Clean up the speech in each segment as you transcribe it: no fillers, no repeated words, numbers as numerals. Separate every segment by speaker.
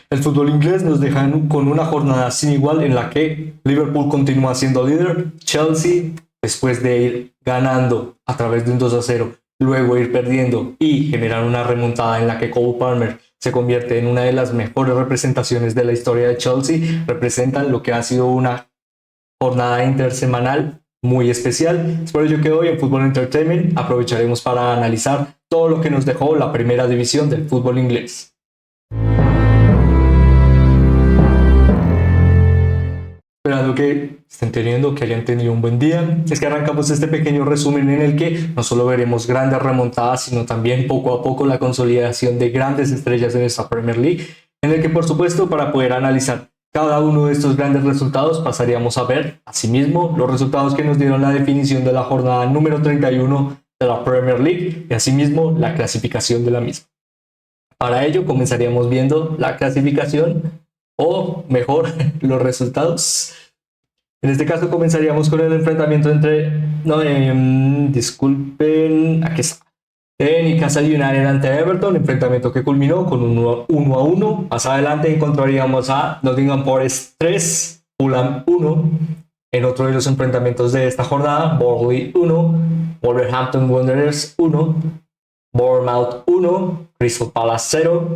Speaker 1: El fútbol inglés nos deja con una jornada sin igual en la que Liverpool continúa siendo líder, Chelsea, después de ir ganando a través de un 2-0, luego ir perdiendo y generar una remontada en la que Cole Palmer se convierte en una de las mejores representaciones de la historia de Chelsea, representan lo que ha sido una jornada intersemanal muy especial. Es por ello que hoy en Fútbol Entertainment aprovecharemos para analizar todo lo que nos dejó la primera división del fútbol inglés. Esperando que estén teniendo, que hayan tenido un buen día. Es que arrancamos este pequeño resumen en el que no solo veremos grandes remontadas, sino también poco a poco la consolidación de grandes estrellas en esta Premier League, en el que por supuesto para poder analizar cada uno de estos grandes resultados pasaríamos a ver asimismo los resultados que nos dieron la definición de la jornada número 31 de la Premier League y asimismo la clasificación de la misma. Para ello comenzaríamos viendo la clasificación o mejor los resultados. En este caso comenzaríamos con el enfrentamiento entre, disculpen, aquí está, Newcastle United ante Everton, enfrentamiento que culminó con un 1-1. Más adelante encontraríamos a Nottingham Forest 3, Fulham 1. En otro de los enfrentamientos de esta jornada, Burnley 1, Wolverhampton Wanderers 1, Bournemouth 1, Crystal Palace 0,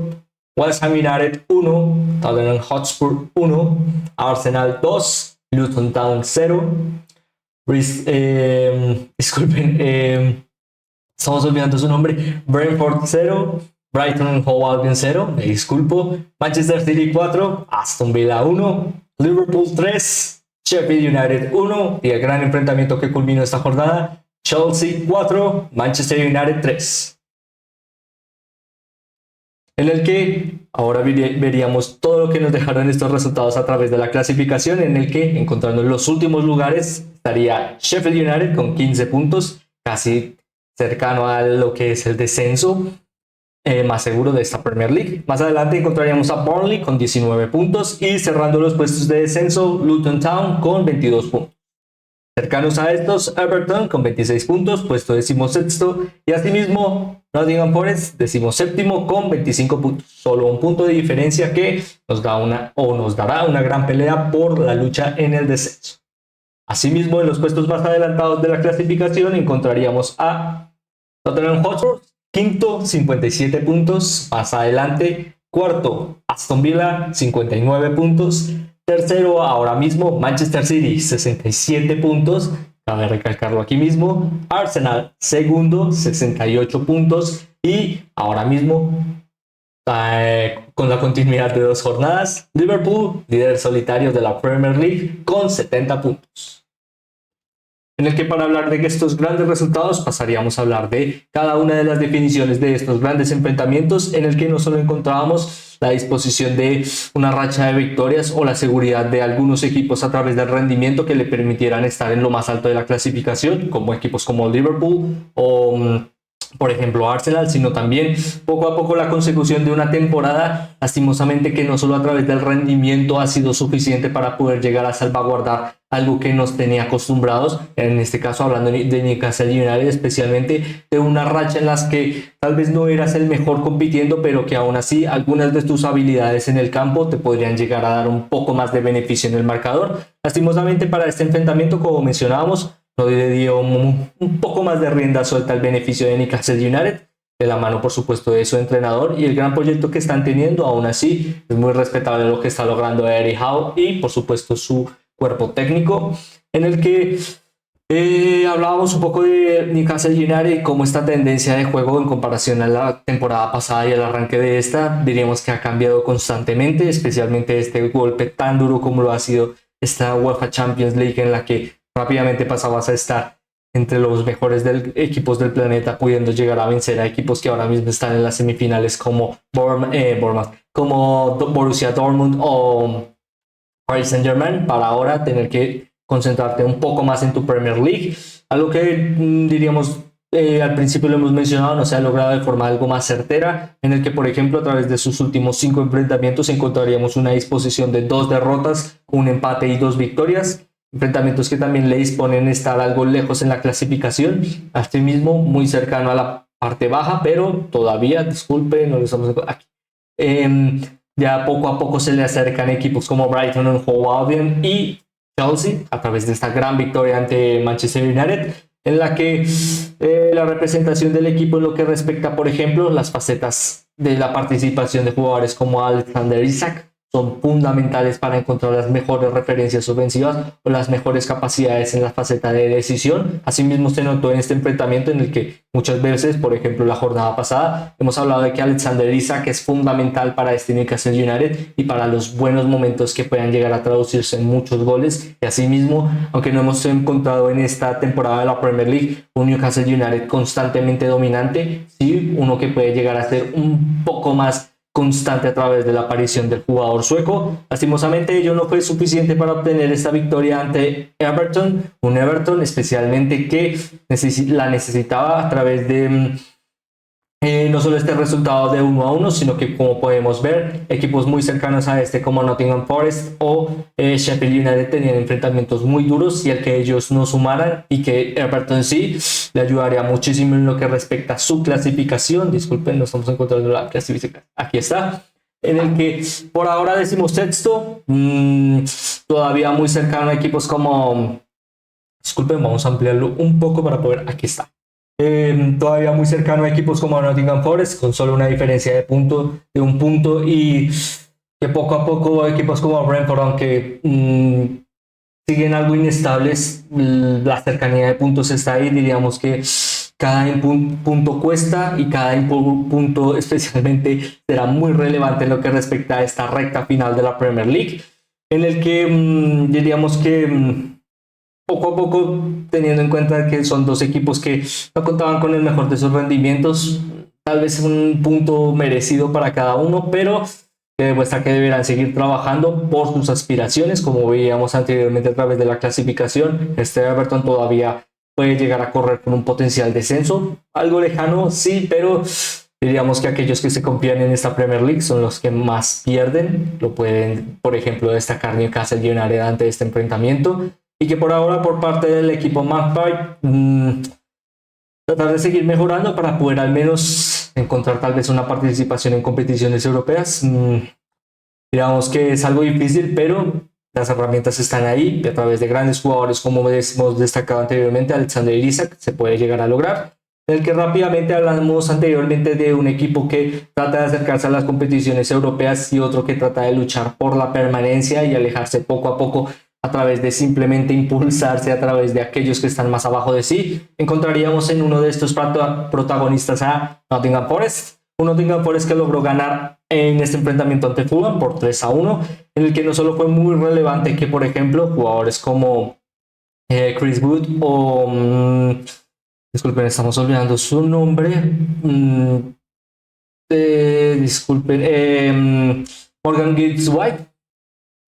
Speaker 1: West Ham United 1, Tottenham Hotspur 1, Arsenal 2, Luton Town 0, disculpen, estamos olvidando su nombre, Brentford 0, Brighton Hove Albion 0, me disculpo, Manchester City 4, Aston Villa 1, Liverpool 3, Sheffield United 1 y el gran enfrentamiento que culminó esta jornada, Chelsea 4, Manchester United 3. En el que ahora veríamos todo lo que nos dejaron estos resultados a través de la clasificación, en el que encontrando en los últimos lugares estaría Sheffield United con 15 puntos, casi cercano a lo que es el descenso más seguro de esta Premier League. Más adelante encontraríamos a Burnley con 19 puntos y cerrando los puestos de descenso, Luton Town con 22 puntos. Cercanos a estos, Everton con 26 puntos, puesto 16º, y asimismo Nottingham Forest 17º con 25 puntos. Solo un punto de diferencia que nos dará una gran pelea por la lucha en el descenso. Asimismo, en los puestos más adelantados de la clasificación encontraríamos a Tottenham Hotspur, quinto, 57 puntos. Más adelante, cuarto, Aston Villa, 59 puntos. Tercero, ahora mismo, Manchester City, 67 puntos. Cabe recalcarlo aquí mismo. Arsenal, segundo, 68 puntos. Y ahora mismo, con la continuidad de 2 jornadas, Liverpool, líder solitario de la Premier League, con 70 puntos. En el que para hablar de estos grandes resultados pasaríamos a hablar de cada una de las definiciones de estos grandes enfrentamientos, en el que no solo encontrábamos la disposición de una racha de victorias o la seguridad de algunos equipos a través del rendimiento que le permitieran estar en lo más alto de la clasificación, como equipos como Liverpool o por ejemplo Arsenal, sino también poco a poco la consecución de una temporada lastimosamente que no solo a través del rendimiento ha sido suficiente para poder llegar a salvaguardar algo que nos tenía acostumbrados, en este caso hablando de Newcastle United, especialmente de una racha en las que tal vez no eras el mejor compitiendo, pero que aún así algunas de tus habilidades en el campo te podrían llegar a dar un poco más de beneficio en el marcador. Lastimosamente para este enfrentamiento, como mencionábamos, no le dio un poco más de rienda suelta al beneficio de Newcastle United, de la mano por supuesto de su entrenador y el gran proyecto que están teniendo. Aún así es muy respetable lo que está logrando Eddie Howe y por supuesto su cuerpo técnico, en el que hablábamos un poco de Newcastle United y cómo esta tendencia de juego en comparación a la temporada pasada y el arranque de esta, diríamos que ha cambiado constantemente, especialmente este golpe tan duro como lo ha sido esta UEFA Champions League, en la que rápidamente pasabas a estar entre los mejores equipos del planeta, pudiendo llegar a vencer a equipos que ahora mismo están en las semifinales como Bournemouth, como Borussia Dortmund o Paris Saint-Germain, para ahora tener que concentrarte un poco más en tu Premier League, algo que diríamos al principio lo hemos mencionado, no se ha logrado de forma algo más certera, en el que por ejemplo a través de sus últimos 5 enfrentamientos encontraríamos una disposición de 2 derrotas, un empate y 2 victorias, enfrentamientos que también le disponen estar algo lejos en la clasificación, asimismo muy cercano a la parte baja, pero todavía, disculpe, no lo estamos aquí, Ya poco a poco se le acercan equipos como Brighton and Hove Albion y Chelsea a través de esta gran victoria ante Manchester United, en la que la representación del equipo en lo que respecta, por ejemplo, las facetas de la participación de jugadores como Alexander Isak son fundamentales para encontrar las mejores referencias ofensivas o las mejores capacidades en la faceta de decisión. Asimismo se notó en este enfrentamiento en el que muchas veces, por ejemplo la jornada pasada, hemos hablado de que Alexander Isak es fundamental para este Newcastle United y para los buenos momentos que puedan llegar a traducirse en muchos goles. Y asimismo, aunque no hemos encontrado en esta temporada de la Premier League un Newcastle United constantemente dominante, sí, uno que puede llegar a ser un poco más constante a través de la aparición del jugador sueco. Lastimosamente ello no fue suficiente para obtener esta victoria ante Everton, un Everton especialmente que la necesitaba a través de no solo este resultado de 1-1, sino que como podemos ver, equipos muy cercanos a este como Nottingham Forest o Sheffield United tenían enfrentamientos muy duros y el que ellos no sumaran y que Everton sí le ayudaría muchísimo en lo que respecta a su clasificación. Disculpen, no estamos encontrando la clasificación. Aquí está. En el que por ahora decimos sexto, todavía muy cercano a equipos como... Disculpen, vamos a ampliarlo un poco para poder... Aquí está. Todavía muy cercano a equipos como Nottingham Forest, con solo una diferencia de un punto, y que poco a poco equipos como Brentford, aunque siguen algo inestables, la cercanía de puntos está ahí. Diríamos que cada punto cuesta y cada punto especialmente será muy relevante en lo que respecta a esta recta final de la Premier League, en el que diríamos que poco a poco, teniendo en cuenta que son dos equipos que no contaban con el mejor de sus rendimientos, tal vez un punto merecido para cada uno, pero que demuestra que deberán seguir trabajando por sus aspiraciones, como veíamos anteriormente a través de la clasificación. Este Everton todavía puede llegar a correr con un potencial descenso, algo lejano, sí, pero diríamos que aquellos que se confían en esta Premier League son los que más pierden. Lo pueden, por ejemplo, destacar Newcastle United ante este enfrentamiento, y que por ahora por parte del equipo Magpie tratar de seguir mejorando para poder al menos encontrar tal vez una participación en competiciones europeas. Digamos que es algo difícil, pero las herramientas están ahí y a través de grandes jugadores como hemos destacado anteriormente, Alexander Isak, se puede llegar a lograr. En el que rápidamente hablamos anteriormente de un equipo que trata de acercarse a las competiciones europeas y otro que trata de luchar por la permanencia y alejarse poco a poco a través de simplemente impulsarse a través de aquellos que están más abajo de sí. Encontraríamos en uno de estos protagonistas a Nottingham Forest, un Nottingham Forest que logró ganar en este enfrentamiento ante Fulham por 3-1, en el que no solo fue muy relevante que, por ejemplo, jugadores como Chris Wood o disculpen, estamos olvidando su nombre, disculpen, Morgan Gibbs White,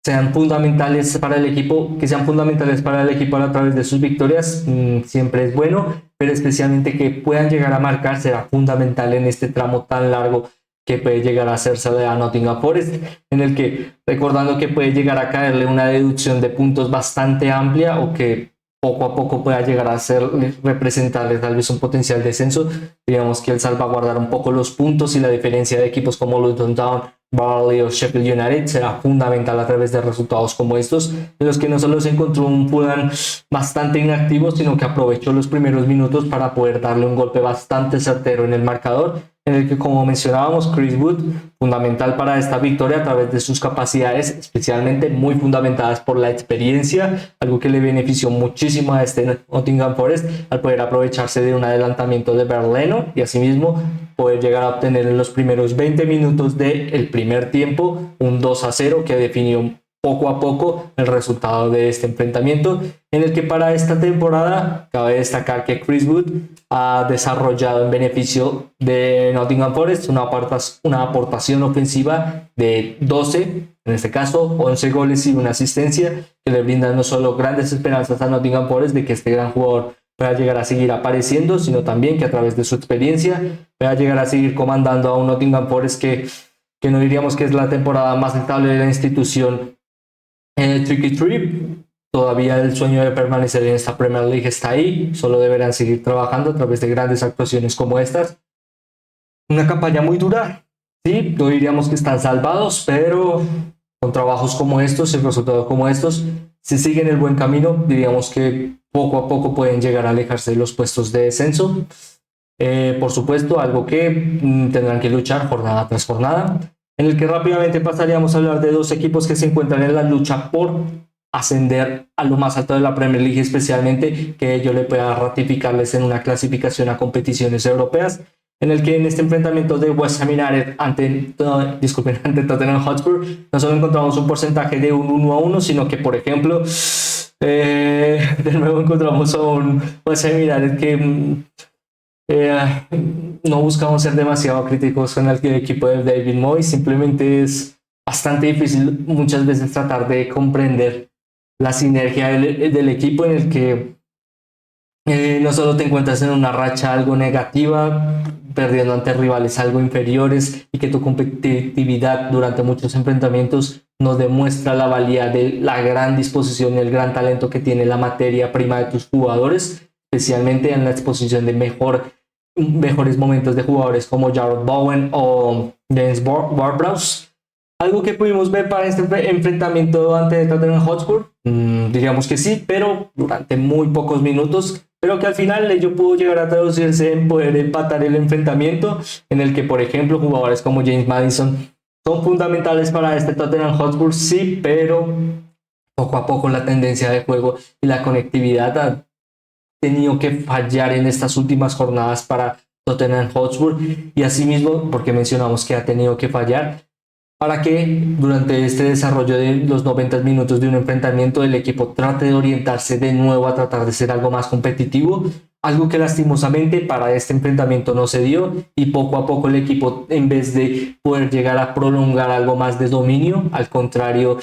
Speaker 1: sean fundamentales para el equipo, que sean fundamentales para el equipo a través de sus victorias, siempre es bueno, pero especialmente que puedan llegar a marcar será fundamental en este tramo tan largo que puede llegar a hacerse a Nottingham Forest, en el que, recordando que puede llegar a caerle una deducción de puntos bastante amplia o que poco a poco pueda llegar a representarle tal vez un potencial descenso, digamos que el salvaguardar un poco los puntos y la diferencia de equipos como Luton Town, Burnley o Sheffield United será fundamental a través de resultados como estos, en los que no solo se encontró un Fulham bastante inactivo, sino que aprovechó los primeros minutos para poder darle un golpe bastante certero en el marcador, en el que, como mencionábamos, Chris Wood, fundamental para esta victoria a través de sus capacidades, especialmente muy fundamentadas por la experiencia, algo que le benefició muchísimo a este Nottingham Forest al poder aprovecharse de un adelantamiento de Berleno y asimismo poder llegar a obtener en los primeros 20 minutos del primer tiempo un 2-0 que definió poco a poco el resultado de este enfrentamiento, en el que para esta temporada cabe destacar que Chris Wood ha desarrollado en beneficio de Nottingham Forest una aportación ofensiva de 12, en este caso 11 goles y una asistencia, que le brindan no solo grandes esperanzas a Nottingham Forest de que este gran jugador pueda llegar a seguir apareciendo, sino también que a través de su experiencia pueda llegar a seguir comandando a un Nottingham Forest que no diríamos que es la temporada más estable de la institución. Tricky Trip, todavía el sueño de permanecer en esta Premier League está ahí, solo deberán seguir trabajando a través de grandes actuaciones como estas. Una campaña muy dura, Sí, no diríamos que están salvados, pero con trabajos como estos y resultados como estos, si siguen el buen camino, diríamos que poco a poco pueden llegar a alejarse de los puestos de descenso. Por supuesto, algo que tendrán que luchar jornada tras jornada, en el que rápidamente pasaríamos a hablar de dos equipos que se encuentran en la lucha por ascender a lo más alto de la Premier League, especialmente que yo le pueda ratificarles en una clasificación a competiciones europeas, en el que en este enfrentamiento de West Ham United ante Tottenham Hotspur, no solo encontramos un porcentaje de un 1-1, sino que, por ejemplo, de nuevo encontramos a un West Ham United que eh, no buscamos ser demasiado críticos con el equipo de David Moyes, simplemente es bastante difícil muchas veces tratar de comprender la sinergia del equipo en el que no solo te encuentras en una racha algo negativa, perdiendo ante rivales algo inferiores y que tu competitividad durante muchos enfrentamientos nos demuestra la valía de la gran disposición y el gran talento que tiene la materia prima de tus jugadores, especialmente en la exposición de mejores momentos de jugadores como Jarrod Bowen o James Ward-Prowse. Algo que pudimos ver para este enfrentamiento ante Tottenham Hotspur, diríamos que sí, pero durante muy pocos minutos. Pero que al final ello pudo llegar a traducirse en poder empatar el enfrentamiento, en el que, por ejemplo, jugadores como James Maddison son fundamentales para este Tottenham Hotspur, sí, pero poco a poco la tendencia de juego y la conectividad ha tenido que fallar en estas últimas jornadas para Tottenham Hotspur, y asimismo, porque mencionamos que ha tenido que fallar, para que durante este desarrollo de los 90 minutos de un enfrentamiento el equipo trate de orientarse de nuevo a tratar de ser algo más competitivo, algo que lastimosamente para este enfrentamiento no se dio, y poco a poco el equipo, en vez de poder llegar a prolongar algo más de dominio, al contrario,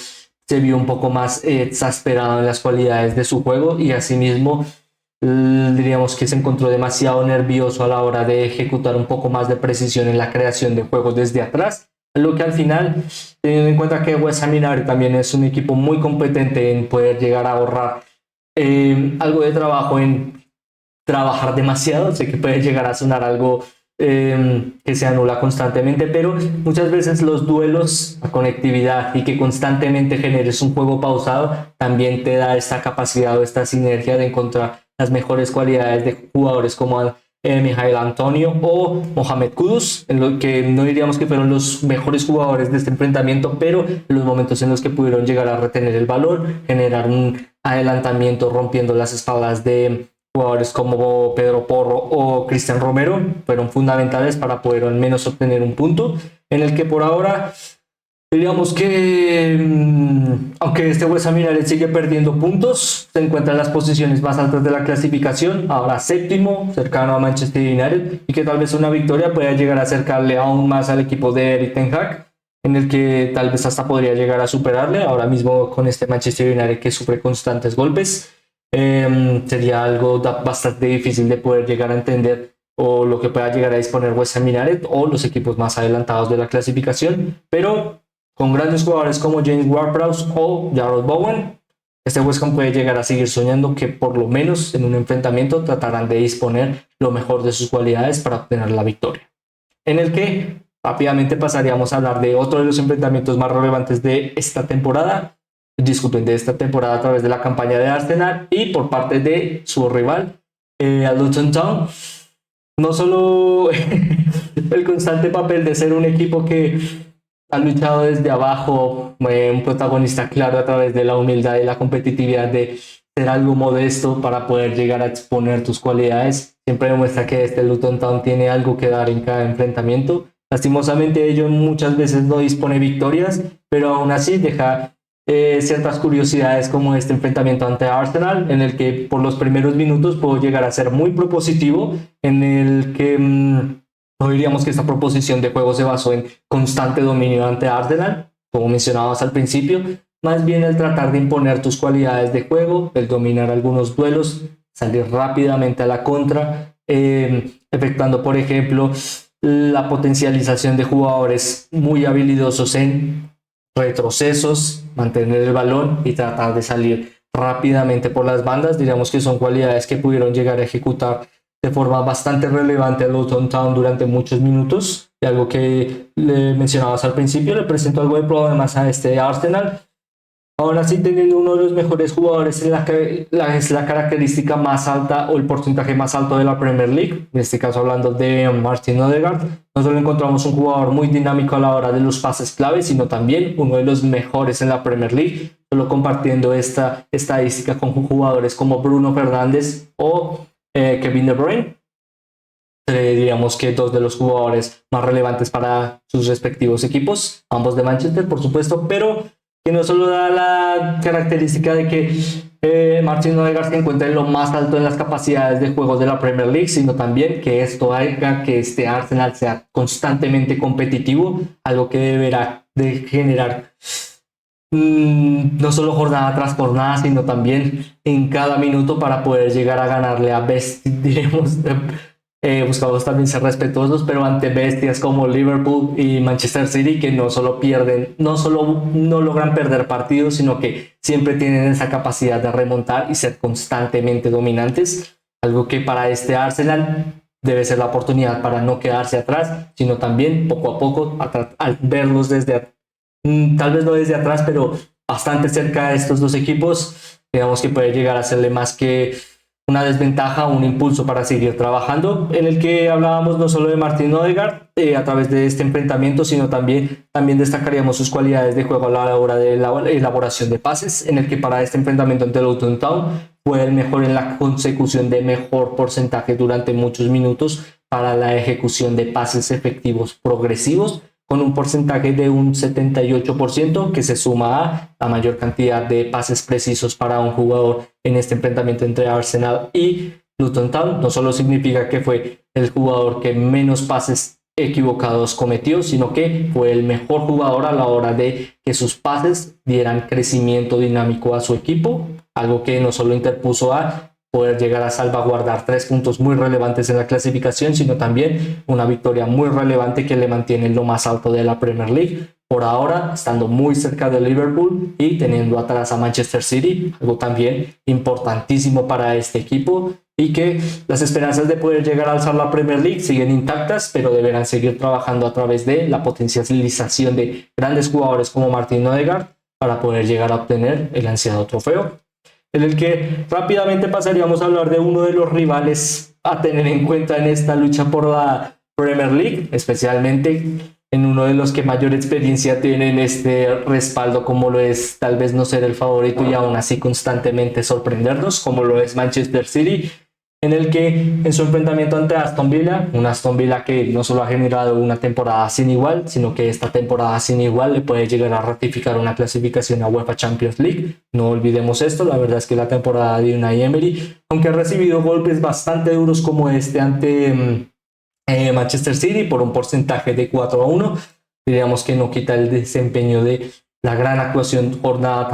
Speaker 1: se vio un poco más exasperado en las cualidades de su juego, y asimismo diríamos que se encontró demasiado nervioso a la hora de ejecutar un poco más de precisión en la creación de juegos desde atrás, lo que al final, teniendo en cuenta que West Ham United también es un equipo muy competente en poder llegar a ahorrar algo de trabajo en trabajar demasiado, sé que puede llegar a sonar algo que se anula constantemente, pero muchas veces los duelos, la conectividad y que constantemente generes un juego pausado también te da esta capacidad o esta sinergia de encontrar las mejores cualidades de jugadores como Mijail Antonio o Mohamed Kudus, en lo que no diríamos que fueron los mejores jugadores de este enfrentamiento, pero en los momentos en los que pudieron llegar a retener el valor, generar un adelantamiento rompiendo las espaldas de jugadores como Pedro Porro o Cristian Romero, fueron fundamentales para poder al menos obtener un punto, en el que por ahora diríamos que, aunque este West Ham United sigue perdiendo puntos, se encuentra en las posiciones más altas de la clasificación, ahora séptimo, cercano a Manchester United, y que tal vez una victoria pueda llegar a acercarle aún más al equipo de Erik ten Hag, en el que tal vez hasta podría llegar a superarle, ahora mismo con este Manchester United que sufre constantes golpes. Sería algo bastante difícil de poder llegar a entender o lo que pueda llegar a disponer West Ham United o los equipos más adelantados de la clasificación, pero con grandes jugadores como James Ward-Prowse o Jarrod Bowen, este West Ham puede llegar a seguir soñando que por lo menos en un enfrentamiento tratarán de disponer lo mejor de sus cualidades para obtener la victoria. En el que rápidamente pasaríamos a hablar de otro de los enfrentamientos más relevantes de esta temporada, de esta temporada a través de la campaña de Arsenal y por parte de su rival, Luton Town. No solo el constante papel de ser un equipo que ha luchado desde abajo, un protagonista claro a través de la humildad y la competitividad de ser algo modesto para poder llegar a exponer tus cualidades. Siempre demuestra que este Luton Town tiene algo que dar en cada enfrentamiento. Lastimosamente ello muchas veces no dispone victorias, pero aún así deja ciertas curiosidades como este enfrentamiento ante Arsenal, en el que por los primeros minutos puedo llegar a ser muy propositivo, en el que no diríamos que esta proposición de juego se basó en constante dominio ante Arsenal, como mencionabas al principio, más bien el tratar de imponer tus cualidades de juego, el dominar algunos duelos, salir rápidamente a la contra, efectuando por ejemplo la potencialización de jugadores muy habilidosos en retrocesos, mantener el balón y tratar de salir rápidamente por las bandas. Diríamos que son cualidades que pudieron llegar a ejecutar de forma bastante relevante a Luton Town durante muchos minutos. Y algo que le mencionabas al principio, le presentó algo de problemas a este Arsenal. Ahora sí, teniendo uno de los mejores jugadores en es la característica más alta o el porcentaje más alto de la Premier League, en este caso hablando de Martin Odegaard, no solo encontramos un jugador muy dinámico a la hora de los pases clave, sino también uno de los mejores en la Premier League, solo compartiendo esta estadística con jugadores como Bruno Fernández o Kevin De Bruyne. Diríamos que dos de los jugadores más relevantes para sus respectivos equipos, ambos de Manchester, por supuesto, pero que no solo da la característica de que Martin Odegaard se encuentra en lo más alto en las capacidades de juego de la Premier League, sino también que esto haga que este Arsenal sea constantemente competitivo, algo que deberá de generar no solo jornada tras jornada, sino también en cada minuto para poder llegar a ganarle a diremos, buscamos también ser respetuosos, pero ante bestias como Liverpool y Manchester City, que no solo pierden, no solo no logran perder partidos, sino que siempre tienen esa capacidad de remontar y ser constantemente dominantes, algo que para este Arsenal debe ser la oportunidad para no quedarse atrás, sino también poco a poco al verlos desde, tal vez no desde atrás, pero bastante cerca de estos dos equipos, digamos que puede llegar a serle más que una desventaja, un impulso para seguir trabajando, en el que hablábamos no solo de Martin Odegaard a través de este enfrentamiento, sino también destacaríamos sus cualidades de juego a la hora de la elaboración de pases, en el que para este enfrentamiento ante Luton Town fue el mejor en la consecución de mejor porcentaje durante muchos minutos para la ejecución de pases efectivos progresivos, con un porcentaje de un 78% que se suma a la mayor cantidad de pases precisos para un jugador en este enfrentamiento entre Arsenal y Luton Town. No solo significa que fue el jugador que menos pases equivocados cometió, sino que fue el mejor jugador a la hora de que sus pases dieran crecimiento dinámico a su equipo, algo que no solo interpuso a poder llegar a salvaguardar 3 puntos muy relevantes en la clasificación, sino también una victoria muy relevante que le mantiene en lo más alto de la Premier League, por ahora estando muy cerca de Liverpool y teniendo atrás a Manchester City, algo también importantísimo para este equipo, y que las esperanzas de poder llegar a alzar la Premier League siguen intactas, pero deberán seguir trabajando a través de la potencialización de grandes jugadores como Martin Odegaard para poder llegar a obtener el ansiado trofeo, en el que rápidamente pasaríamos a hablar de uno de los rivales a tener en cuenta en esta lucha por la Premier League, especialmente en uno de los que mayor experiencia tienen este respaldo, como lo es tal vez no ser el favorito y aún así constantemente sorprendernos, como lo es Manchester City, en el que en su enfrentamiento ante Aston Villa, un Aston Villa que no solo ha generado una temporada sin igual, sino que esta temporada sin igual le puede llegar a ratificar una clasificación a UEFA Champions League. No olvidemos esto, la verdad es que la temporada de Unai Emery, aunque ha recibido golpes bastante duros como este ante Manchester City por un porcentaje de 4-1, diríamos que no quita el desempeño de la gran actuación jornada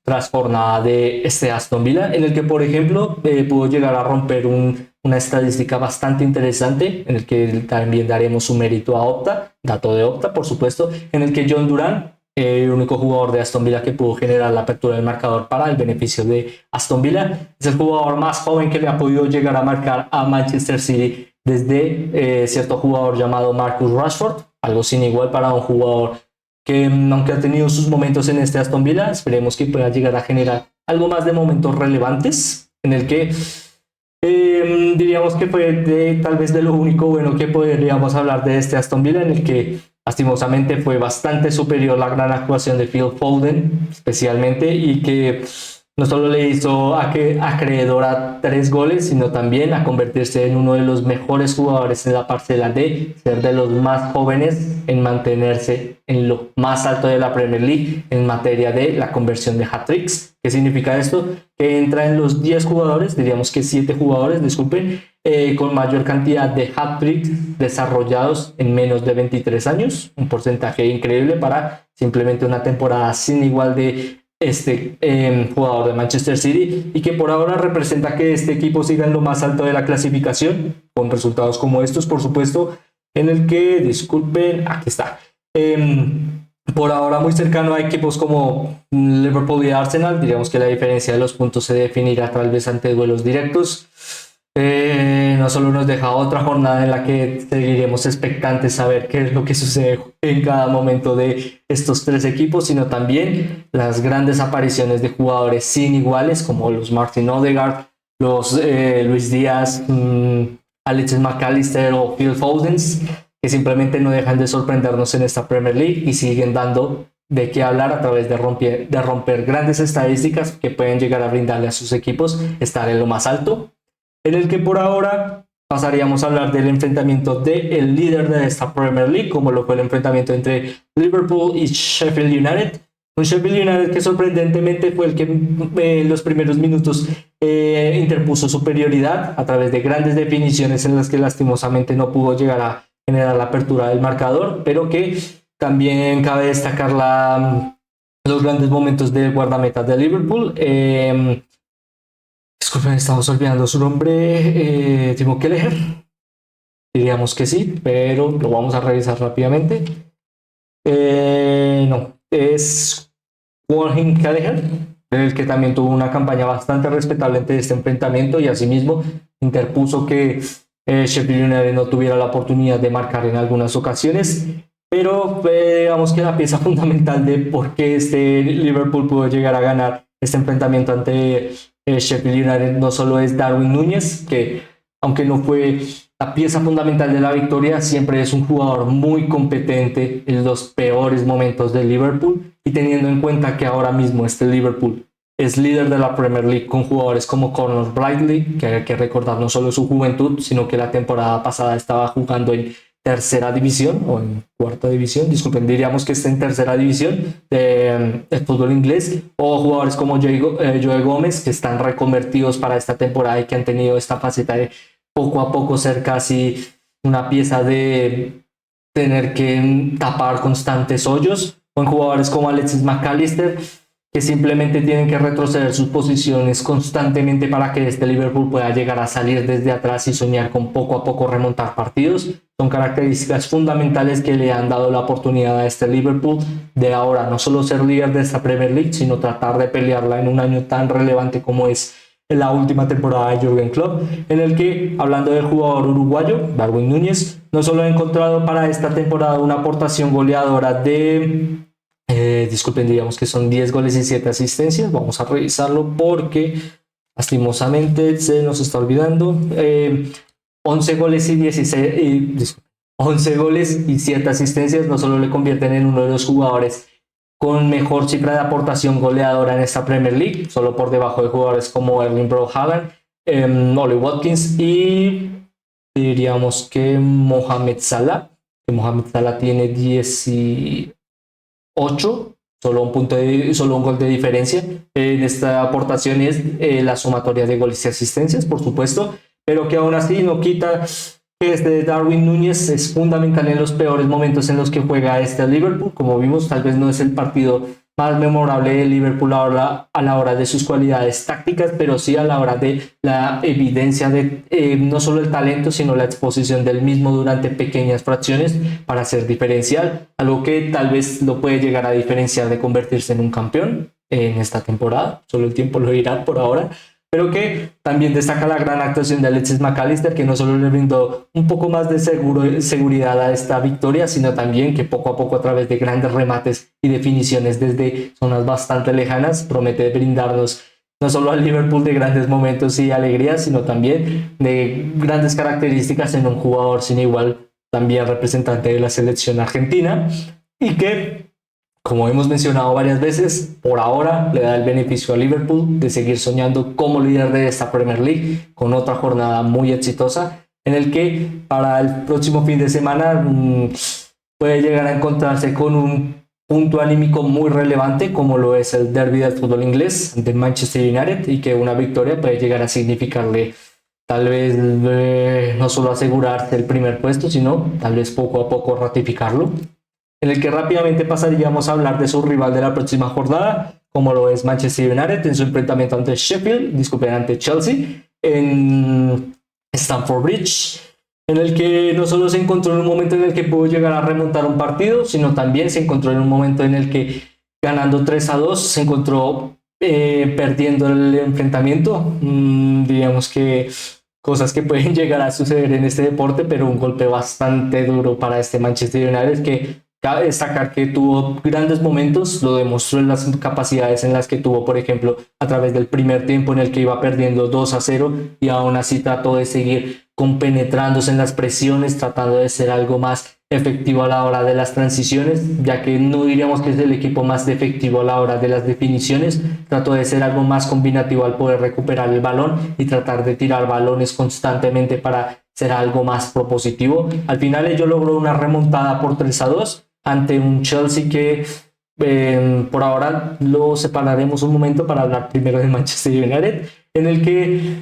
Speaker 1: tras jornada de este Aston Villa, en el que por ejemplo pudo llegar a romper una estadística bastante interesante, en el que también daremos su mérito a Opta, dato de Opta por supuesto, en el que John Duran, el único jugador de Aston Villa que pudo generar la apertura del marcador para el beneficio de Aston Villa, es el jugador más joven que le ha podido llegar a marcar a Manchester City desde cierto jugador llamado Marcus Rashford, algo sin igual para un jugador que aunque ha tenido sus momentos en este Aston Villa, esperemos que pueda llegar a generar algo más de momentos relevantes, en el que diríamos que fue tal vez de lo único bueno que podríamos hablar de este Aston Villa, en el que lastimosamente fue bastante superior la gran actuación de Phil Foden, especialmente, y que no solo le hizo acreedor a 3 goles, sino también a convertirse en uno de los mejores jugadores en la parcela de ser de los más jóvenes en mantenerse en lo más alto de la Premier League en materia de la conversión de hat-tricks. ¿Qué significa esto? Que entra en los 10 jugadores, diríamos que 7 jugadores, disculpen, con mayor cantidad de hat-tricks desarrollados en menos de 23 años, un porcentaje increíble para simplemente una temporada sin igual de este jugador de Manchester City, y que por ahora representa que este equipo siga en lo más alto de la clasificación con resultados como estos, por supuesto, en el que, disculpen, aquí está, por ahora muy cercano a equipos como Liverpool y Arsenal. Diríamos que la diferencia de los puntos se definirá tal vez ante duelos directos. No solo nos deja otra jornada en la que seguiremos expectantes a ver qué es lo que sucede en cada momento de estos tres equipos, sino también las grandes apariciones de jugadores sin iguales como los Martin Odegaard, los Luis Díaz, Alexis McAllister o Phil Foden, que simplemente no dejan de sorprendernos en esta Premier League y siguen dando de qué hablar a través de romper grandes estadísticas que pueden llegar a brindarle a sus equipos estar en lo más alto, en el que por ahora pasaríamos a hablar del enfrentamiento del líder de esta Premier League, como lo fue el enfrentamiento entre Liverpool y Sheffield United. Un Sheffield United que sorprendentemente fue el que en los primeros minutos interpuso superioridad a través de grandes definiciones en las que lastimosamente no pudo llegar a generar la apertura del marcador, pero que también cabe destacar los grandes momentos del guardameta de Liverpool. Disculpen, estamos olvidando su nombre. Timo Kelleher. Diríamos que sí, pero lo vamos a revisar rápidamente. No, es Warren Kelleher, el que también tuvo una campaña bastante respetable ante este enfrentamiento y asimismo interpuso que Sheffield United no tuviera la oportunidad de marcar en algunas ocasiones, pero digamos que la pieza fundamental de por qué este Liverpool pudo llegar a ganar este enfrentamiento ante Sheffield United no solo es Darwin Núñez, que aunque no fue la pieza fundamental de la victoria, siempre es un jugador muy competente en los peores momentos del Liverpool, y teniendo en cuenta que ahora mismo este Liverpool es líder de la Premier League con jugadores como Conor Bradley, que hay que recordar no solo su juventud, sino que la temporada pasada estaba jugando en tercera división o en cuarta división, disculpen, diríamos que está en tercera división del fútbol inglés, o jugadores como Joe Gómez, que están reconvertidos para esta temporada y que han tenido esta faceta de poco a poco ser casi una pieza de tener que tapar constantes hoyos, o en jugadores como Alexis McAllister, que simplemente tienen que retroceder sus posiciones constantemente para que este Liverpool pueda llegar a salir desde atrás y soñar con poco a poco remontar partidos. Son características fundamentales que le han dado la oportunidad a este Liverpool de ahora no solo ser líder de esta Premier League, sino tratar de pelearla en un año tan relevante como es la última temporada de Jürgen Klopp, en el que, hablando del jugador uruguayo, Darwin Núñez, no solo ha encontrado para esta temporada una aportación goleadora de disculpen, digamos que son 10 goles y 7 asistencias. Vamos a revisarlo porque lastimosamente se nos está olvidando. 11 goles y 16, 11 goles y 7 asistencias no solo le convierten en uno de los jugadores con mejor cifra de aportación goleadora en esta Premier League, solo por debajo de jugadores como Erling Braut Haaland, Ollie Watkins y diríamos que Mohamed Salah, tiene 18, solo un gol de diferencia en esta aportación, es la sumatoria de goles y asistencias, por supuesto, pero que aún así no quita que este Darwin Núñez es fundamental en los peores momentos en los que juega este Liverpool. Como vimos, tal vez no es el partido más memorable de Liverpool a la hora de sus cualidades tácticas, pero sí a la hora de la evidencia de no solo el talento, sino la exposición del mismo durante pequeñas fracciones para ser diferencial, algo que tal vez lo puede llegar a diferenciar de convertirse en un campeón en esta temporada. Solo el tiempo lo dirá por ahora, pero que también destaca la gran actuación de Alexis McAllister, que no solo le brindó un poco más de seguridad a esta victoria, sino también que poco a poco, a través de grandes remates y definiciones desde zonas bastante lejanas, promete brindarnos no solo al Liverpool de grandes momentos y alegrías, sino también de grandes características en un jugador sin igual, también representante de la selección argentina, y que, como hemos mencionado varias veces, por ahora le da el beneficio a Liverpool de seguir soñando como líder de esta Premier League con otra jornada muy exitosa, en el que para el próximo fin de semana puede llegar a encontrarse con un punto anímico muy relevante como lo es el derby del fútbol inglés de Manchester United, y que una victoria puede llegar a significarle tal vez no solo asegurarse el primer puesto, sino tal vez poco a poco ratificarlo, en el que rápidamente pasaríamos a hablar de su rival de la próxima jornada, como lo es Manchester United en su enfrentamiento ante ante Chelsea, en Stamford Bridge, en el que no solo se encontró en un momento en el que pudo llegar a remontar un partido, sino también se encontró en un momento en el que, ganando 3-2, se encontró perdiendo el enfrentamiento. Diríamos que cosas que pueden llegar a suceder en este deporte, pero un golpe bastante duro para este Manchester United que cabe destacar que tuvo grandes momentos, lo demostró en las capacidades en las que tuvo, por ejemplo, a través del primer tiempo en el que iba perdiendo 2-0 y aún así trató de seguir compenetrándose en las presiones, tratando de ser algo más efectivo a la hora de las transiciones, ya que no diríamos que es el equipo más efectivo a la hora de las definiciones, trató de ser algo más combinativo al poder recuperar el balón y tratar de tirar balones constantemente para ser algo más propositivo. Al final ello logró una remontada por 3-2 ante un Chelsea que por ahora lo separaremos un momento para hablar primero de Manchester United, en el que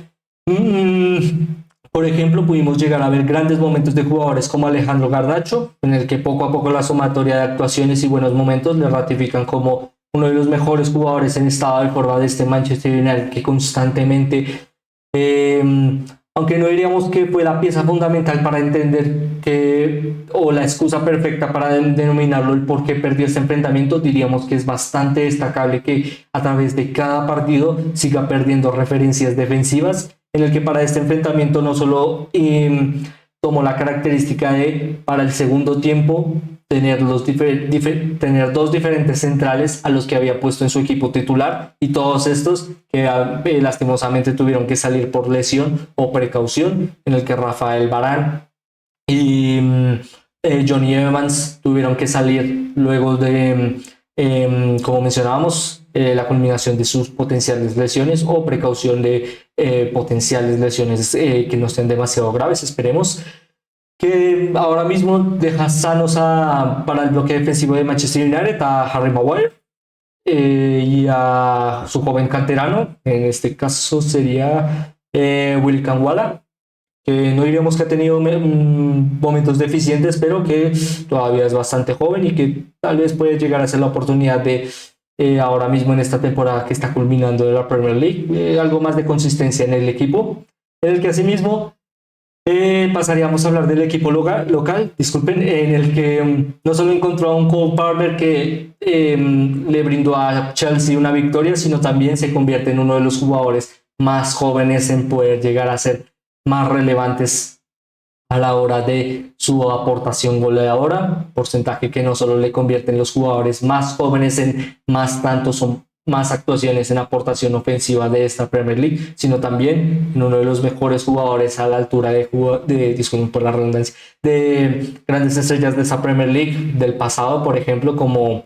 Speaker 1: por ejemplo, pudimos llegar a ver grandes momentos de jugadores como Alejandro Garnacho, en el que poco a poco la sumatoria de actuaciones y buenos momentos le ratifican como uno de los mejores jugadores en estado de forma de este Manchester United, que constantemente, aunque no diríamos que fue la pieza fundamental para entender que, o la excusa perfecta para denominarlo el por qué perdió este enfrentamiento, diríamos que es bastante destacable que a través de cada partido siga perdiendo referencias defensivas, en el que para este enfrentamiento no solo tomó la característica de para el segundo tiempo tener dos diferentes centrales a los que había puesto en su equipo titular, y todos estos que lastimosamente tuvieron que salir por lesión o precaución, en el que Rafael Varane y Johnny Evans tuvieron que salir luego de, como mencionábamos, la culminación de sus potenciales lesiones o precaución de potenciales lesiones que no estén demasiado graves, esperemos, que ahora mismo deja sanos para el bloque defensivo de Manchester United a Harry Maguire y a su joven canterano, en este caso sería Willy Kangwala, que no diríamos que ha tenido momentos deficientes, pero que todavía es bastante joven y que tal vez puede llegar a ser la oportunidad de ahora mismo en esta temporada que está culminando de la Premier League, algo más de consistencia en el equipo, en el que asimismo pasaríamos a hablar del equipo local, disculpen, en el que no solo encontró a un Cole Palmer que le brindó a Chelsea una victoria, sino también se convierte en uno de los jugadores más jóvenes en poder llegar a ser más relevantes a la hora de su aportación goleadora, porcentaje que no solo le convierte en los jugadores más jóvenes en más tantos o más actuaciones en aportación ofensiva de esta Premier League, sino también en uno de los mejores jugadores a la altura disculpen por la redundancia, de grandes estrellas de esa Premier League del pasado, por ejemplo, como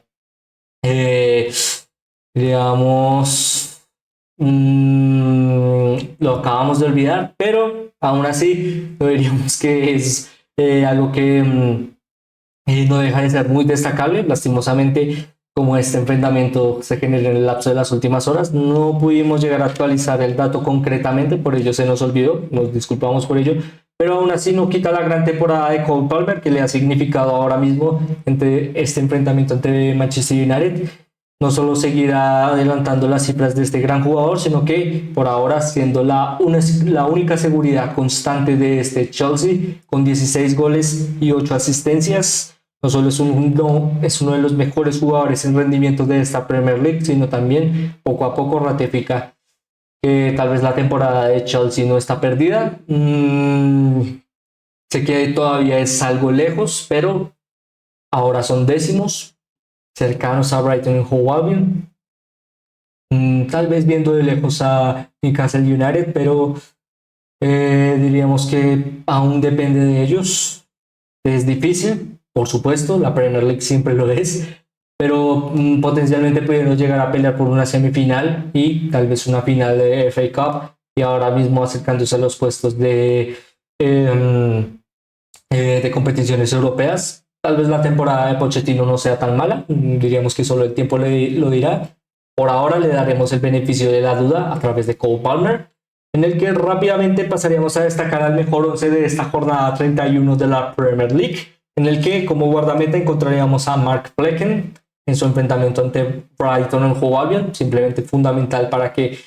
Speaker 1: digamos, lo acabamos de olvidar, pero aún así no diríamos que es algo que no deja de ser muy destacable. Lastimosamente, como este enfrentamiento se genera en el lapso de las últimas horas, no pudimos llegar a actualizar el dato concretamente, por ello se nos olvidó, nos disculpamos por ello, pero aún así no quita la gran temporada de Cole Palmer que le ha significado ahora mismo entre este enfrentamiento entre Manchester United. No solo seguirá adelantando las cifras de este gran jugador, sino que por ahora siendo la única seguridad constante de este Chelsea, con 16 goles y 8 asistencias. No solo es uno de los mejores jugadores en rendimiento de esta Premier League, sino también poco a poco ratifica que tal vez la temporada de Chelsea no está perdida. Sé que todavía es algo lejos, pero ahora son décimos, cercanos a Brighton y Hove Albion, tal vez viendo de lejos a Newcastle United, pero diríamos que aún depende de ellos. Es difícil, por supuesto, la Premier League siempre lo es, pero potencialmente pudiendo llegar a pelear por una semifinal y tal vez una final de FA Cup, y ahora mismo acercándose a los puestos de competiciones europeas. Tal vez la temporada de Pochettino no sea tan mala, diríamos que solo el tiempo lo dirá. Por ahora le daremos el beneficio de la duda a través de Cole Palmer, en el que rápidamente pasaríamos a destacar al mejor 11 de esta jornada 31 de la Premier League, en el que como guardameta encontraríamos a Mark Plecken en su enfrentamiento ante Brighton en Hove Albion, simplemente fundamental para que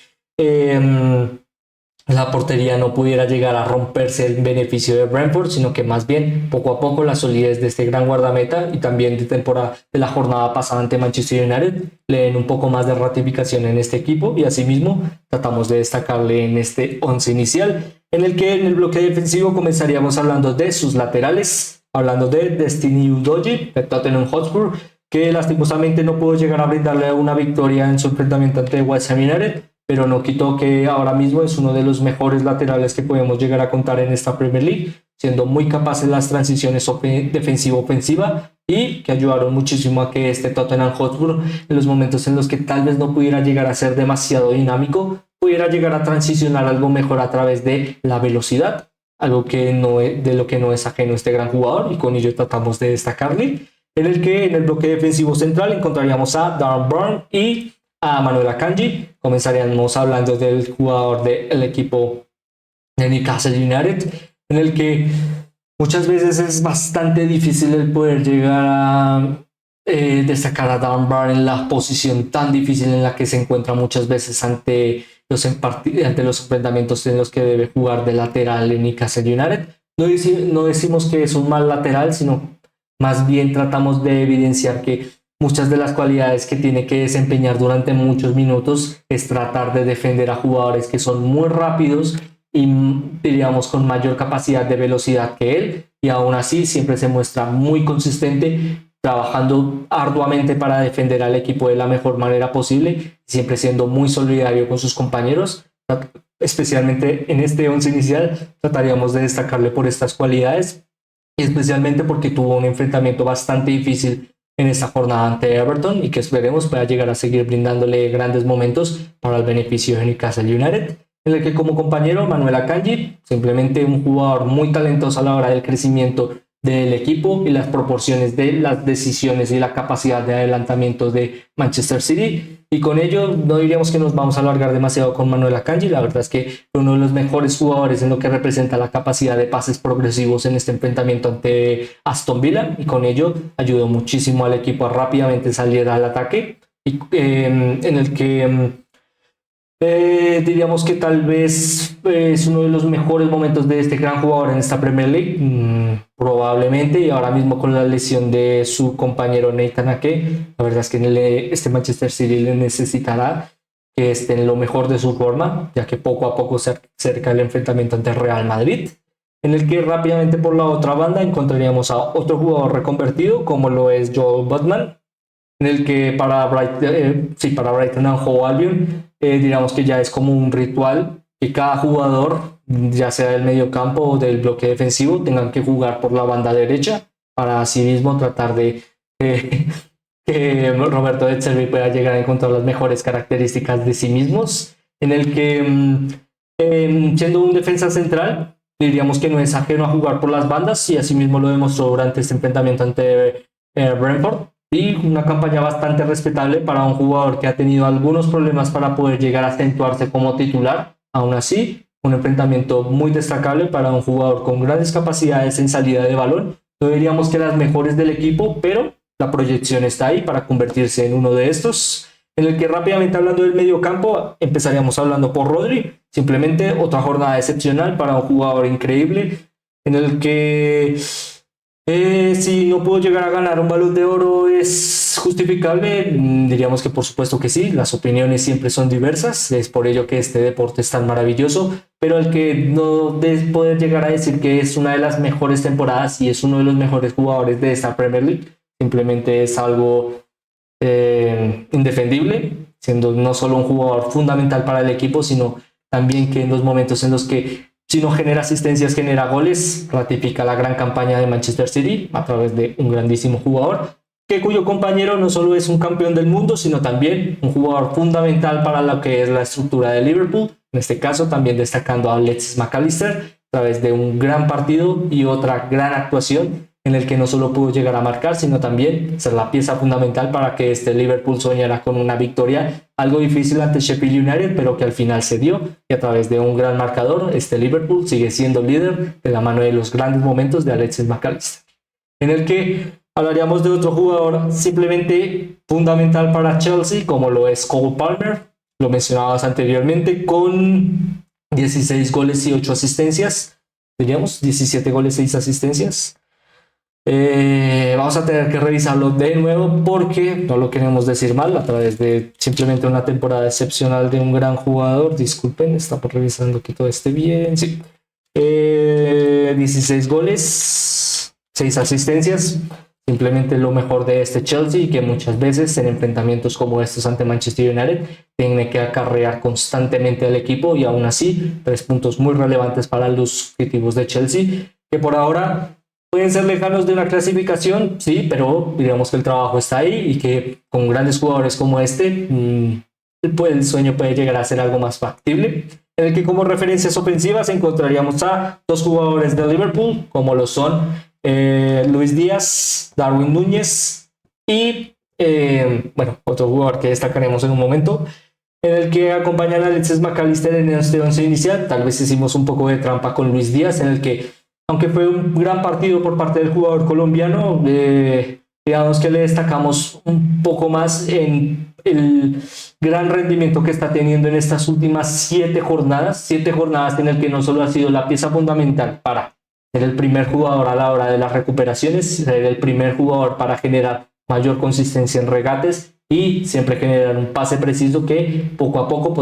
Speaker 1: la portería no pudiera llegar a romperse el beneficio de Brentford, sino que más bien poco a poco la solidez de este gran guardameta y también de la jornada pasada ante Manchester United le den un poco más de ratificación en este equipo, y asimismo tratamos de destacarle en este 11 inicial, en el que en el bloque defensivo comenzaríamos hablando de sus laterales, hablando de Destiny Udogie de Tottenham Hotspur, que lastimosamente no pudo llegar a brindarle una victoria en su enfrentamiento ante West Ham United, pero no quitó que ahora mismo es uno de los mejores laterales que podemos llegar a contar en esta Premier League, siendo muy capaz en las transiciones defensiva-ofensiva, y que ayudaron muchísimo a que este Tottenham Hotspur, en los momentos en los que tal vez no pudiera llegar a ser demasiado dinámico, pudiera llegar a transicionar algo mejor a través de la velocidad, algo que de lo que no es ajeno este gran jugador, y con ello tratamos de destacarle, en el que en el bloque defensivo central encontraríamos a Darren Burn y a Manuel Akanji. Comenzaríamos hablando del jugador del equipo de Newcastle United, en el que muchas veces es bastante difícil el poder llegar a destacar a Dan Burn en la posición tan difícil en la que se encuentra muchas veces ante los enfrentamientos en los que debe jugar de lateral en Newcastle United. No decimos que es un mal lateral, sino más bien tratamos de evidenciar que muchas de las cualidades que tiene que desempeñar durante muchos minutos es tratar de defender a jugadores que son muy rápidos y, diríamos, con mayor capacidad de velocidad que él, y aún así siempre se muestra muy consistente, trabajando arduamente para defender al equipo de la mejor manera posible, siempre siendo muy solidario con sus compañeros. Especialmente en este 11 inicial trataríamos de destacarle por estas cualidades, y especialmente porque tuvo un enfrentamiento bastante difícil en esta jornada ante Everton, y que esperemos pueda llegar a seguir brindándole grandes momentos para el beneficio de Newcastle United, en el que como compañero Manuel Akanji, simplemente un jugador muy talentoso a la hora del crecimiento del equipo y las proporciones de las decisiones y la capacidad de adelantamiento de Manchester City. Y con ello no diríamos que nos vamos a alargar demasiado con Manuel Akanji. La verdad es que fue uno de los mejores jugadores en lo que representa la capacidad de pases progresivos en este enfrentamiento ante Aston Villa, y con ello ayudó muchísimo al equipo a rápidamente salir al ataque, y en el que diríamos que tal vez es uno de los mejores momentos de este gran jugador en esta Premier League, probablemente, y ahora mismo con la lesión de su compañero Nathan Ake, la verdad es que este Manchester City le necesitará que esté en lo mejor de su forma, ya que poco a poco se acerca el enfrentamiento ante el Real Madrid, en el que rápidamente por la otra banda encontraríamos a otro jugador reconvertido como lo es Joel Botman, en el que para Brighton and Hove Albion, digamos que ya es como un ritual que cada jugador, ya sea del medio campo o del bloque defensivo, tengan que jugar por la banda derecha para así mismo tratar de que Roberto De Zerbi pueda llegar a encontrar las mejores características de sí mismos, en el que siendo un defensa central, diríamos que no es ajeno a jugar por las bandas, y así mismo lo demostró durante este enfrentamiento ante Brentford, y una campaña bastante respetable para un jugador que ha tenido algunos problemas para poder llegar a acentuarse como titular. Aún así, un enfrentamiento muy destacable para un jugador con grandes capacidades en salida de balón. No diríamos que las mejores del equipo, pero la proyección está ahí para convertirse en uno de estos, en el que rápidamente hablando del medio campo, empezaríamos hablando por Rodri. Simplemente otra jornada excepcional para un jugador increíble, en el que si no pudo llegar a ganar un Balón de Oro, ¿es justificable? Diríamos que por supuesto que sí, las opiniones siempre son diversas, es por ello que este deporte es tan maravilloso, pero el que no de poder llegar a decir que es una de las mejores temporadas y es uno de los mejores jugadores de esta Premier League, simplemente es algo indefendible, siendo no solo un jugador fundamental para el equipo, sino también que en los momentos en los que si no genera asistencias, genera goles, ratifica la gran campaña de Manchester City a través de un grandísimo jugador, cuyo compañero no solo es un campeón del mundo, sino también un jugador fundamental para lo que es la estructura de Liverpool, en este caso también destacando a Alexis McAllister a través de un gran partido y otra gran actuación, en el que no solo pudo llegar a marcar, sino también ser la pieza fundamental para que este Liverpool soñara con una victoria algo difícil ante Sheffield United, pero que al final se dio, y a través de un gran marcador, este Liverpool sigue siendo líder de la mano de los grandes momentos de Alexis McAllister, en el que hablaríamos de otro jugador simplemente fundamental para Chelsea, como lo es Cole Palmer, lo mencionabas anteriormente, con 16 goles y 8 asistencias. Diríamos 17 goles, 6 asistencias. Vamos a tener que revisarlo de nuevo porque no lo queremos decir mal a través de simplemente una temporada excepcional de un gran jugador. Disculpen, estamos revisando que todo esté bien. Sí. 16 goles, 6 asistencias. Simplemente lo mejor de este Chelsea, que muchas veces en enfrentamientos como estos ante Manchester United tiene que acarrear constantemente al equipo, y aún así 3 puntos muy relevantes para los objetivos de Chelsea, que por ahora pueden ser lejanos de una clasificación, sí, pero digamos que el trabajo está ahí y que con grandes jugadores como este, el sueño puede llegar a ser algo más factible. En el que como referencias ofensivas encontraríamos a 2 jugadores de Liverpool, como lo son Luis Díaz, Darwin Núñez y bueno, otro jugador que destacaremos en un momento, en el que acompañan a Alexis McAllister en este 11 inicial. Tal vez hicimos un poco de trampa con Luis Díaz, en el que, aunque fue un gran partido por parte del jugador colombiano, digamos que le destacamos un poco más en el gran rendimiento que está teniendo en estas últimas 7 jornadas en el que no solo ha sido la pieza fundamental para ser el primer jugador a la hora de las recuperaciones, ser el primer jugador para generar mayor consistencia en regates y siempre generar un pase preciso que poco a poco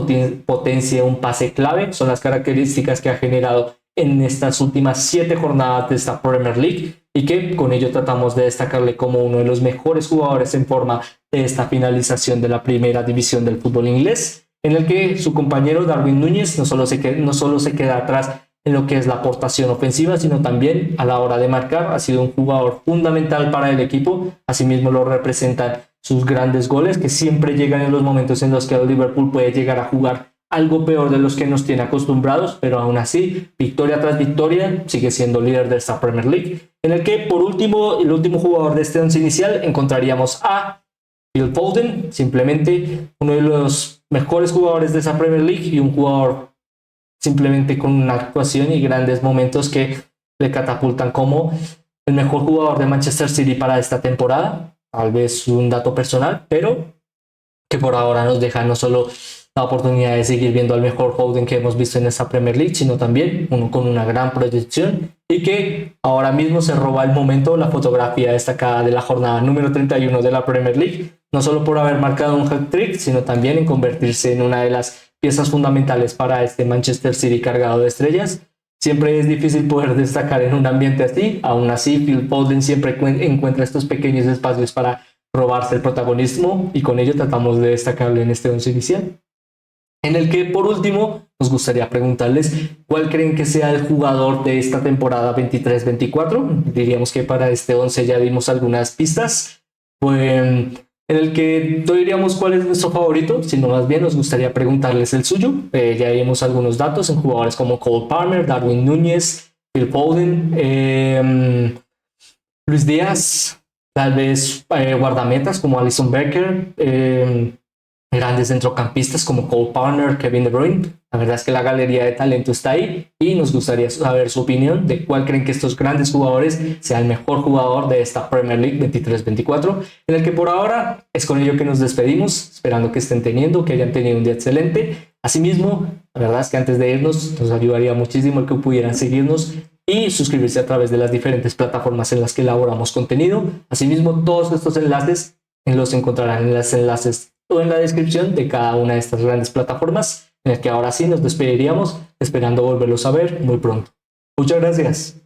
Speaker 1: potencie un pase clave. Son las características que ha generado en estas últimas 7 jornadas de esta Premier League, y que con ello tratamos de destacarle como uno de los mejores jugadores en forma de esta finalización de la primera división del fútbol inglés, en el que su compañero Darwin Núñez no solo se queda atrás en lo que es la aportación ofensiva, sino también a la hora de marcar. Ha sido un jugador fundamental para el equipo. Asimismo lo representan sus grandes goles, que siempre llegan en los momentos en los que el Liverpool puede llegar a jugar algo peor de los que nos tiene acostumbrados, pero aún así, victoria tras victoria, sigue siendo líder de esta Premier League. En el que, por último, el último jugador de este once inicial, encontraríamos a Phil Foden, simplemente uno de los mejores jugadores de esa Premier League y un jugador simplemente con una actuación y grandes momentos que le catapultan como el mejor jugador de Manchester City para esta temporada. Tal vez un dato personal, pero que por ahora nos deja no solo la oportunidad de seguir viendo al mejor Foden que hemos visto en esta Premier League, sino también uno con una gran proyección, y que ahora mismo se roba el momento la fotografía destacada de la jornada número 31 de la Premier League, no solo por haber marcado un hat-trick, sino también en convertirse en una de las piezas fundamentales para este Manchester City cargado de estrellas. Siempre es difícil poder destacar en un ambiente así. Aún así, Phil Foden siempre encuentra estos pequeños espacios para robarse el protagonismo, y con ello tratamos de destacarle en este once inicial. En el que, por último, nos gustaría preguntarles cuál creen que sea el jugador de esta temporada 23-24. Diríamos que para este 11 ya dimos algunas pistas. Pues, en el que no diríamos cuál es nuestro favorito, sino más bien nos gustaría preguntarles el suyo. Ya vimos algunos datos en jugadores como Cole Palmer, Darwin Núñez, Phil Foden, Luis Díaz, tal vez guardametas como Alisson Becker, grandes centrocampistas como Cole Palmer, Kevin De Bruyne. La verdad es que la galería de talento está ahí, y nos gustaría saber su opinión de cuál creen que estos grandes jugadores sea el mejor jugador de esta Premier League 23-24, en el que por ahora es con ello que nos despedimos, esperando que estén teniendo, que hayan tenido un día excelente. Asimismo, la verdad es que antes de irnos nos ayudaría muchísimo el que pudieran seguirnos y suscribirse a través de las diferentes plataformas en las que elaboramos contenido. Asimismo, todos estos enlaces los encontrarán en los enlaces o en la descripción de cada una de estas grandes plataformas, en el que ahora sí nos despediríamos, esperando volverlos a ver muy pronto. Muchas gracias.